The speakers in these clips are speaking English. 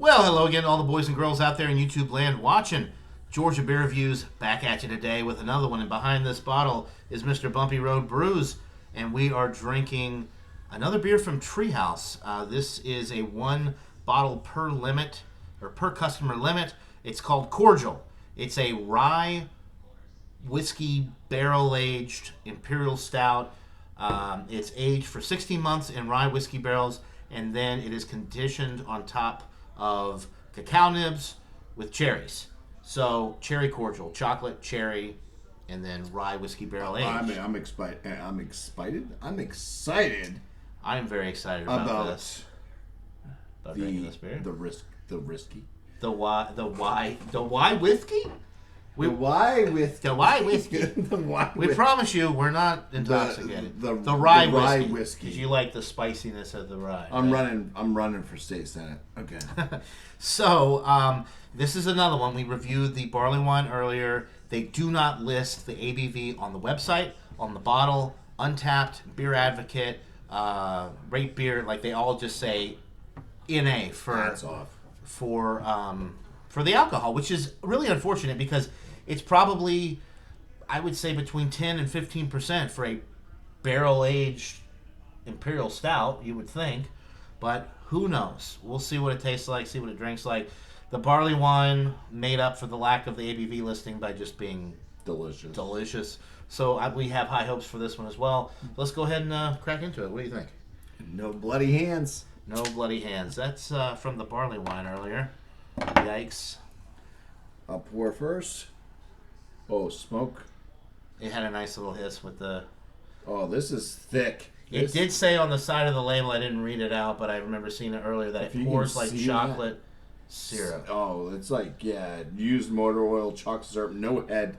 Well, hello again to all the boys and girls out there in YouTube land watching. Georgia Beer Reviews back at you today with another one. And behind this bottle is Mr. Bumpy Road Brews. And we are drinking another beer from Treehouse. This is a one bottle per limit, or per customer limit. It's called Cordial. It's a rye whiskey barrel-aged imperial stout. It's aged for 16 months in rye whiskey barrels, and then it is conditioned on top of cacao nibs with cherries. So cherry cordial, chocolate, cherry, and then rye whiskey barrel aged. I'm excited. I am very excited about this. About drinking this beer. The risky. The why whiskey? The why whiskey. The why whiskey. The why we promise you, we're not intoxicated. The rye rye whiskey. whiskey. Because you like the spiciness of the rye. I'm running for state senate. Okay. So this is another one. We reviewed the barley wine earlier. They do not list the ABV on the website, on the bottle, Untapped, Beer Advocate, Rate Beer. Like they all just say NA for Hats off. For the alcohol, which is really unfortunate because it's probably, I would say, between 10 and 15% for a barrel-aged imperial stout, you would think. But who knows? We'll see what it tastes like, see what it drinks like. The barley wine made up for the lack of the ABV listing by just being delicious. So we have high hopes for this one as well. Let's go ahead and crack into it. What do you think? No bloody hands. No bloody hands. That's from the barley wine earlier. Yikes. I'll pour first. Oh, smoke. It had a nice little hiss with the... Oh, this is thick. It did say on the side of the label, I didn't read it out, but I remember seeing it earlier, that it pours like chocolate syrup. Oh, it's like, used motor oil, chocolate syrup, no head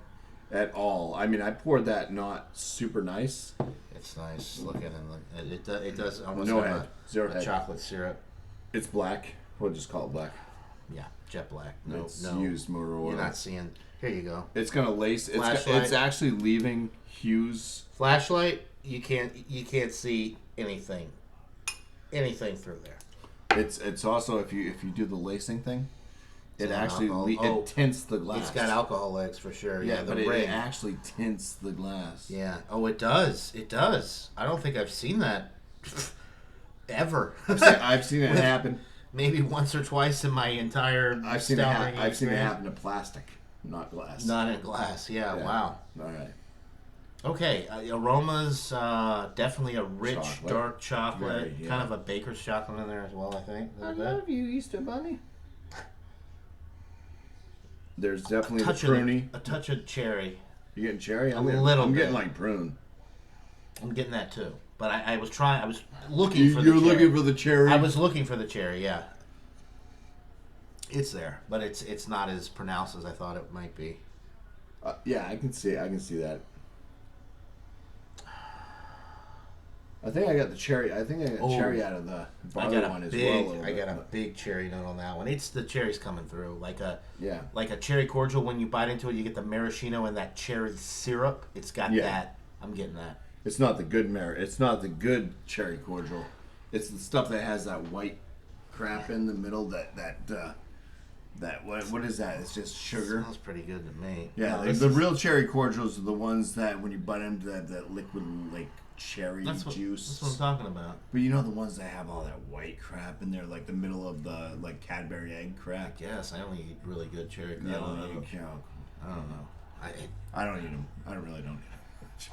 at all. I mean, I poured that not super nice. It's nice. Look at it. It does almost no have head. Zero head. Chocolate syrup. It's black. We'll just call it black. Yeah, jet black. It's used motor oil. You're not seeing. Here you go. It's gonna lace. It's actually leaving hues. Flashlight. You can't see anything through there. It's also if you do the lacing thing, it actually it tints the glass. It's got alcohol legs for sure. Yeah, but it actually tints the glass. Yeah. Oh, it does. It does. I don't think I've seen that ever. I've seen it happen. Maybe once or twice in my entire. I've seen it happen to plastic, not glass. Not in glass. Yeah. Wow. All right. Okay. Aromas. Definitely a rich, dark chocolate. Very, kind of a baker's chocolate in there as well. I think. I love you, Easter Bunny. There's definitely a pruny. A touch of cherry. You getting cherry? I'm getting like prune. I'm getting that too. But I was looking for the cherry. You're looking for the cherry? I was looking for the cherry, yeah. It's there, but it's not as pronounced as I thought it might be. Yeah, I can see that. I think I got the cherry. I think I got cherry out of the barley one as well. I got a big cherry note on that one. It's the cherries coming through, like a cherry cordial. When you bite into it, you get the maraschino and that cherry syrup. It's got that. I'm getting that. It's not the good It's not the good cherry cordial. It's the stuff that has that white crap in the middle. What is that? It's just sugar. It smells pretty good to me. Yeah, the real cherry cordials are the ones that when you bite into that liquid like cherry juice. That's what I'm talking about. But you know the ones that have all that white crap in there, like the middle of the like Cadbury egg crap. Yes, I only eat really good cherry. I don't know. I don't eat them. I really don't eat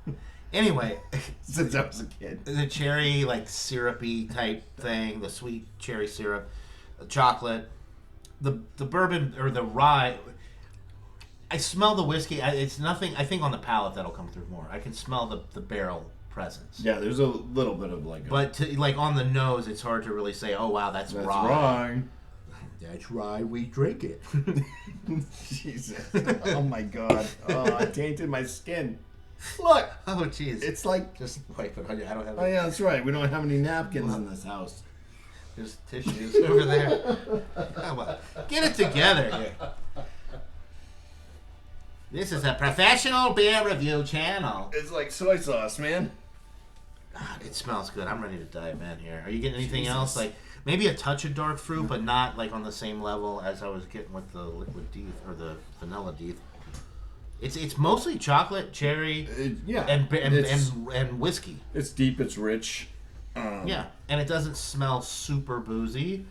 them. Anyway, since I was a kid, the cherry like syrupy type thing, the sweet cherry syrup, the chocolate, the bourbon or the rye. I smell the whiskey. It's nothing. I think on the palate that'll come through more. I can smell the barrel presence. Yeah, there's a little bit of like. But like on the nose, it's hard to really say. Oh wow, that's rye. That's rye. We drink it. Jesus. Oh my God. Oh, I tainted my skin. Look. Oh jeez. It's like just wipe it on you. I don't have. Oh yeah, that's right. We don't have any napkins in this house. There's tissues over there. Come on, get it together here. This is a professional beer review channel. It's like soy sauce, man. God, it smells good. I'm ready to dive in here. Are you getting anything else? Like Maybe a touch of dark fruit, but not like on the same level as I was getting with the liquid Deeth or the vanilla Deeth. It's mostly chocolate, cherry, and whiskey. It's deep. It's rich. Yeah, and it doesn't smell super boozy.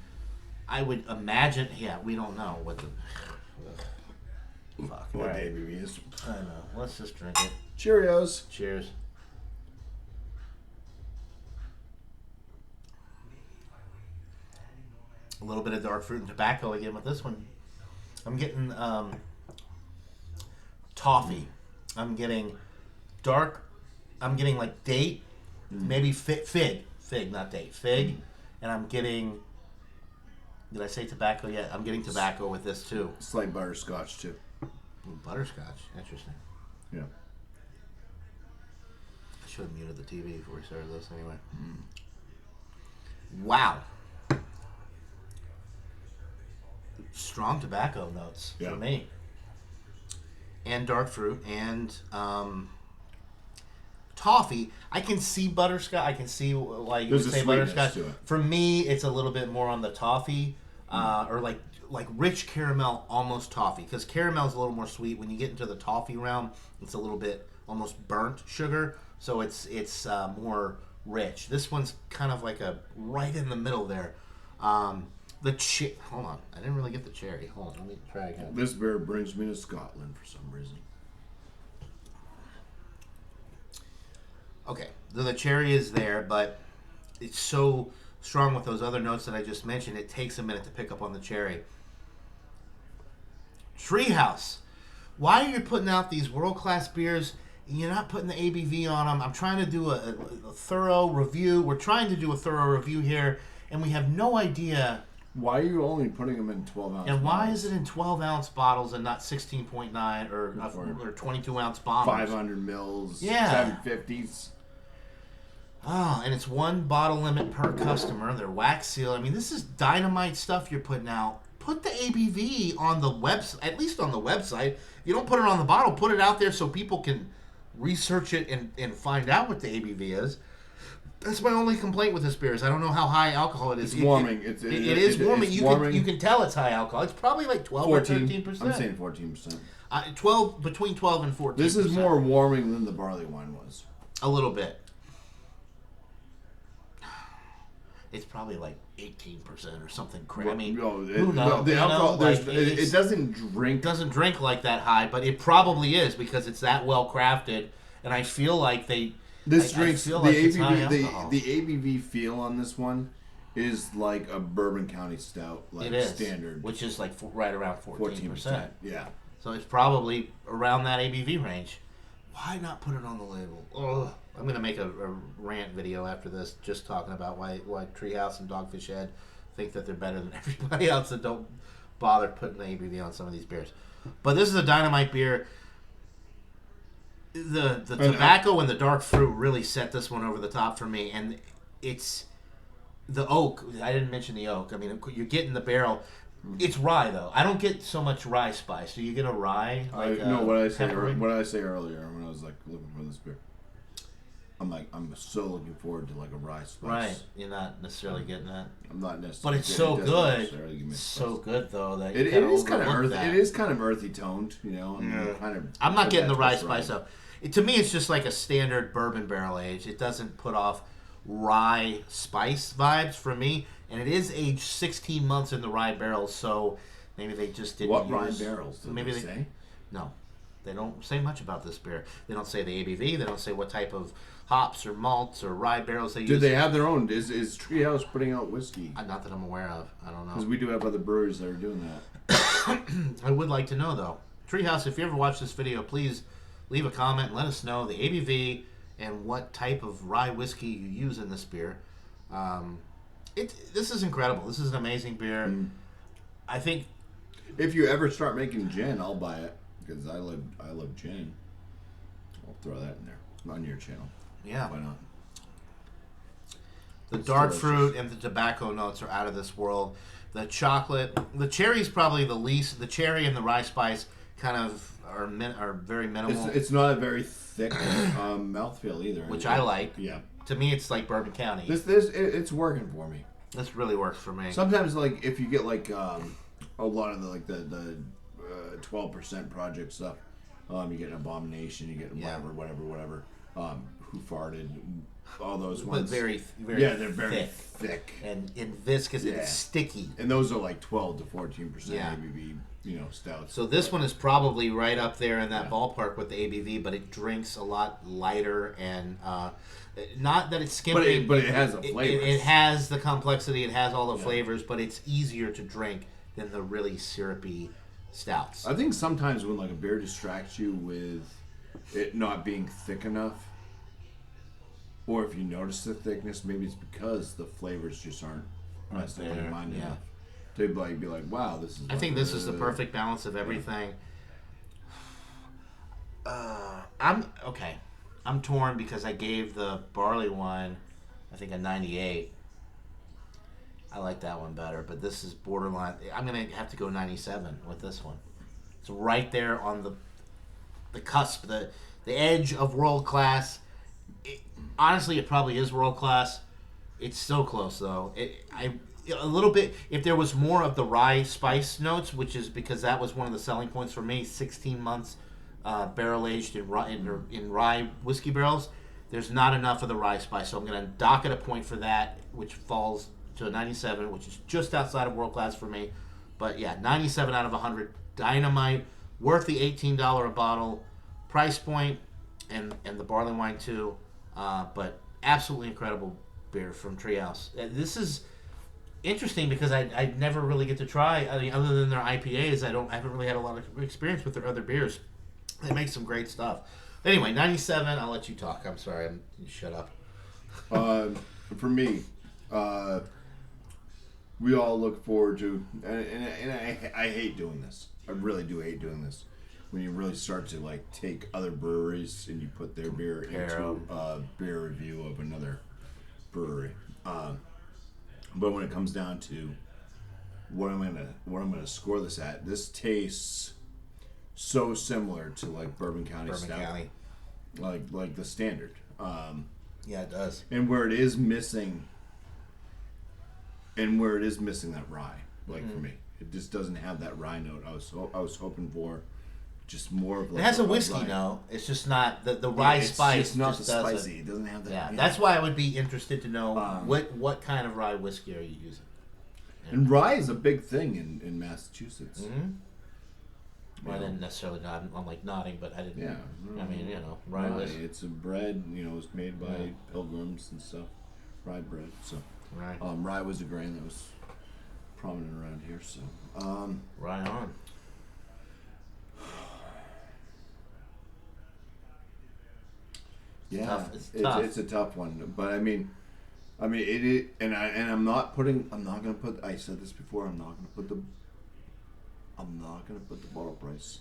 I would imagine. Yeah, we don't know what the fuck. What Right. the ABV is. I know. Let's just drink it. Cheerios. Cheers. A little bit of dark fruit and tobacco again with this one. I'm getting toffee. I'm getting dark. I'm getting like date, maybe fig, not date, fig, and I'm getting. Did I say tobacco yet? I'm getting tobacco with this too. Slight butterscotch too. Ooh, butterscotch, interesting. Yeah. I should have muted the TV before we started this anyway. Wow. Strong tobacco notes for me. And dark fruit and toffee. I can see butterscotch. I can see like you would say butterscotch. To it. For me, it's a little bit more on the toffee or like rich caramel, almost toffee. Because caramel is a little more sweet. When you get into the toffee realm, it's a little bit almost burnt sugar. So it's more rich. This one's kind of like a right in the middle there. Hold on. I didn't really get the cherry. Hold on. Let me try again. This beer brings me to Scotland for some reason. Okay. The cherry is there, but it's so strong with those other notes that I just mentioned, it takes a minute to pick up on the cherry. Treehouse. Why are you putting out these world-class beers and you're not putting the ABV on them? I'm trying to do a thorough review. We're trying to do a thorough review here, and we have no idea. Why are you only putting them in 12-ounce And why bottles? is it in 12-ounce bottles and not 16.9 or 22-ounce bottles? 500 mils, Yeah. 750s. Oh, and it's one bottle limit per customer. They're wax sealed. I mean, this is dynamite stuff you're putting out. Put the ABV on the website, at least on the website. If you don't put it on the bottle, put it out there so people can research it and find out what the ABV is. That's my only complaint with this beer is I don't know how high alcohol it is. It's warming. It is warming. You can tell it's high alcohol. It's probably like 12 or 13%. I'm saying 14%. 12 between 12 and 14%. This is more warming than the barley wine was. A little bit. It's probably like 18% or something crazy. I mean, who knows? The alcohol, it doesn't drink. Doesn't drink like that high, but it probably is because it's that well crafted. And I feel like This drinks feel the like it's high ABV. alcohol. The ABV feel on this one is like a Bourbon County Stout, like it is standard, which is like right around 14%. Yeah. So it's probably around that ABV range. Why not put it on the label? Ugh. I'm going to make a rant video after this just talking about why Treehouse and Dogfish Head think that they're better than everybody else that don't bother putting the ABV on some of these beers. But this is a dynamite beer. The tobacco and the dark fruit really set this one over the top for me. And it's the oak. I didn't mention the oak. I mean, you're getting the barrel. It's rye, though. I don't get so much rye spice. Do you get a rye? What I say earlier when I was like looking for this beer. I'm so looking forward to like a rye spice. Right, you're not necessarily getting that. I'm not necessarily. But it's so good. It's so good though that it is kind of earthy. It is kind of earthy toned, you know. I'm not getting the rye spice though. To me, it's just like a standard bourbon barrel age. It doesn't put off rye spice vibes for me, and it is aged 16 months in the rye barrels. So maybe they just didn't. What rye barrels? Maybe they say. No, they don't say much about this beer. They don't say the ABV. They don't say what type of hops or malts or rye barrels they use. Do they have their own? Is Treehouse putting out whiskey? Not that I'm aware of. I don't know. Because we do have other breweries that are doing that. I would like to know, though. Treehouse, if you ever watch this video, please leave a comment and let us know the ABV and what type of rye whiskey you use in this beer. This is incredible. This is an amazing beer. I think... If you ever start making gin, I'll buy it. Because I love gin. I'll throw that in there. On your channel. Yeah. Why not? The dark fruit and the tobacco notes are out of this world. The chocolate, the cherry is probably the least. The cherry and the rye spice kind of are very minimal. It's not a very thick mouthfeel either. Which I like. Yeah. To me, it's like Bourbon County. It's working for me. This really works for me. Sometimes, like, if you get, like, a lot of the 12% project stuff, you get an Abomination, you get whatever. Who Farted, all those ones. But very they're very thick. And viscous and sticky. And those are like 12 to 14% Yeah. ABV, stouts. So this one is probably right up there in that ballpark with the ABV, but it drinks a lot lighter and not that it's skimpy. But it has the flavors. It has the complexity. It has all the flavors, but it's easier to drink than the really syrupy stouts. I think sometimes when like a beer distracts you with it not being thick enough, or if you notice the thickness, maybe it's because the flavors just aren't resting on your mind enough. To be like, wow, this is. I think this is the perfect balance of everything. I'm torn because I gave the barley wine, I think, a 98. I like that one better, but this is borderline. I'm gonna have to go 97 with this one. It's right there on the cusp, the edge of world class. Honestly, it probably is world class. It's so close though. A little bit. If there was more of the rye spice notes, which is because that was one of the selling points for me. 16 months barrel aged in rye whiskey barrels. There's not enough of the rye spice, so I'm going to dock at a point for that, which falls to a 97, which is just outside of world class for me. But yeah, 97 out of 100. Dynamite, worth the $18 a bottle price point, and the barley wine too. But absolutely incredible beer from Treehouse. This is interesting because I never really get to try. I mean, other than their IPAs, I haven't really had a lot of experience with their other beers. They make some great stuff. Anyway, 97. I'll let you talk. I'm sorry. Shut up. For me, we all look forward to, and I hate doing this. I really do hate doing this. When you really start to like take other breweries and you put their beer into a beer review of another brewery. But when it comes down to what I'm gonna score this at, this tastes so similar to like Bourbon County Stout, like the standard. Yeah, it does. And where it is missing that rye, like for me, it just doesn't have that rye note. I was hoping for just more of like it has a whiskey rye. note. It's just not the rye spice. It's not just the spicy. It doesn't have that. Yeah, that's why I would be interested to know what kind of rye whiskey are you using. Yeah. And rye is a big thing in Massachusetts. Mm-hmm. Well, I didn't necessarily nod. I'm like nodding, but I didn't. Yeah. I mean, rye whiskey. It's a bread. It's made by pilgrims and stuff. Rye bread. So. Right. Rye was a grain that was prominent around here. So. Right on. Yeah, it's tough. It's a tough one, but I mean, it, and I'm not gonna put. I said this before. I'm not gonna put the bottle price.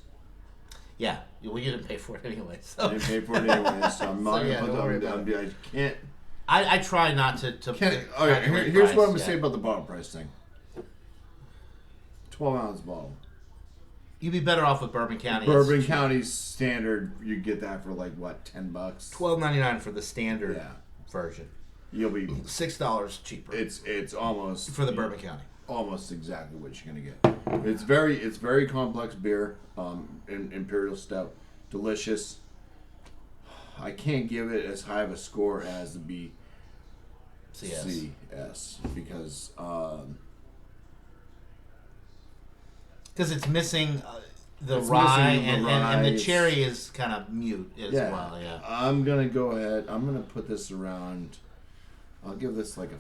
Yeah, well, you didn't pay for it anyway. So. I didn't pay for it anyway, so I'm not gonna put the. I can't. I try not to. Okay, here's what I'm gonna say about the bottle price thing. 12-ounce bottle. You'd be better off with Bourbon County. Bourbon County's standard, you get that for like what, $10? $12.99 for the standard version. You'll be $6 cheaper. It's almost for the Bourbon County. Almost exactly what you're gonna get. It's very complex beer. Imperial stout, delicious. I can't give it as high of a score as the BCS because. Because it's missing the rye, and the cherry is kind of mute as well. Yeah. I'm gonna go ahead. I'm gonna put this around. I'll give this like a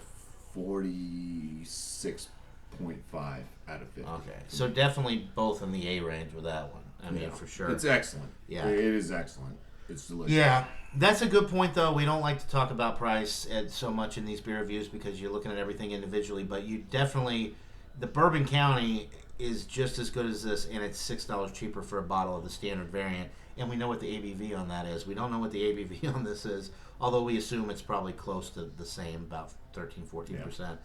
46.5 out of 50. Okay, so definitely both in the A range with that one. I mean, for sure. It's excellent. Yeah, it is excellent. It's delicious. Yeah, that's a good point though. We don't like to talk about price so much in these beer reviews because you're looking at everything individually. But you definitely, the Bourbon County is just as good as this, and it's $6 cheaper for a bottle of the standard variant. And we know what the ABV on that is. We don't know what the ABV on this is, although we assume it's probably close to the same, about 13-14%.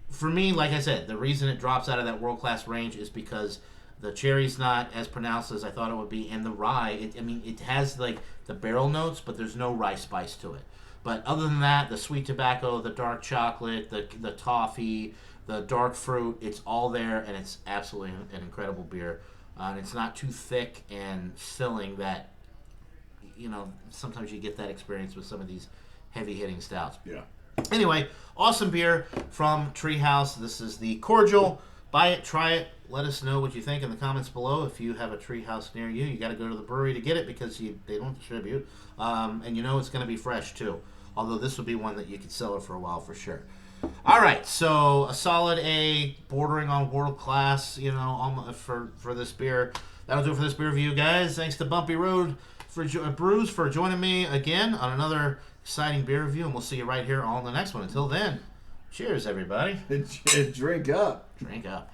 For me, like I said, the reason it drops out of that world-class range is because the cherry's not as pronounced as I thought it would be, and the rye, it has like the barrel notes, but there's no rye spice to it. But other than that, the sweet tobacco, the dark chocolate, the toffee, the dark fruit, it's all there, and it's absolutely an incredible beer. And it's not too thick and filling that, sometimes you get that experience with some of these heavy-hitting stouts. Yeah. Anyway, awesome beer from Treehouse. This is the Cordial. Buy it, try it. Let us know what you think in the comments below. If you have a Treehouse near you, you got to go to the brewery to get it because they don't distribute. And it's going to be fresh too. Although this would be one that you could sell it for a while for sure. All right, so a solid A, bordering on world class. For this beer. That'll do it for this beer review, guys. Thanks to Bumpy Road Brews for joining me again on another exciting beer review, and we'll see you right here on the next one. Until then, cheers, everybody. Drink up. Drink up.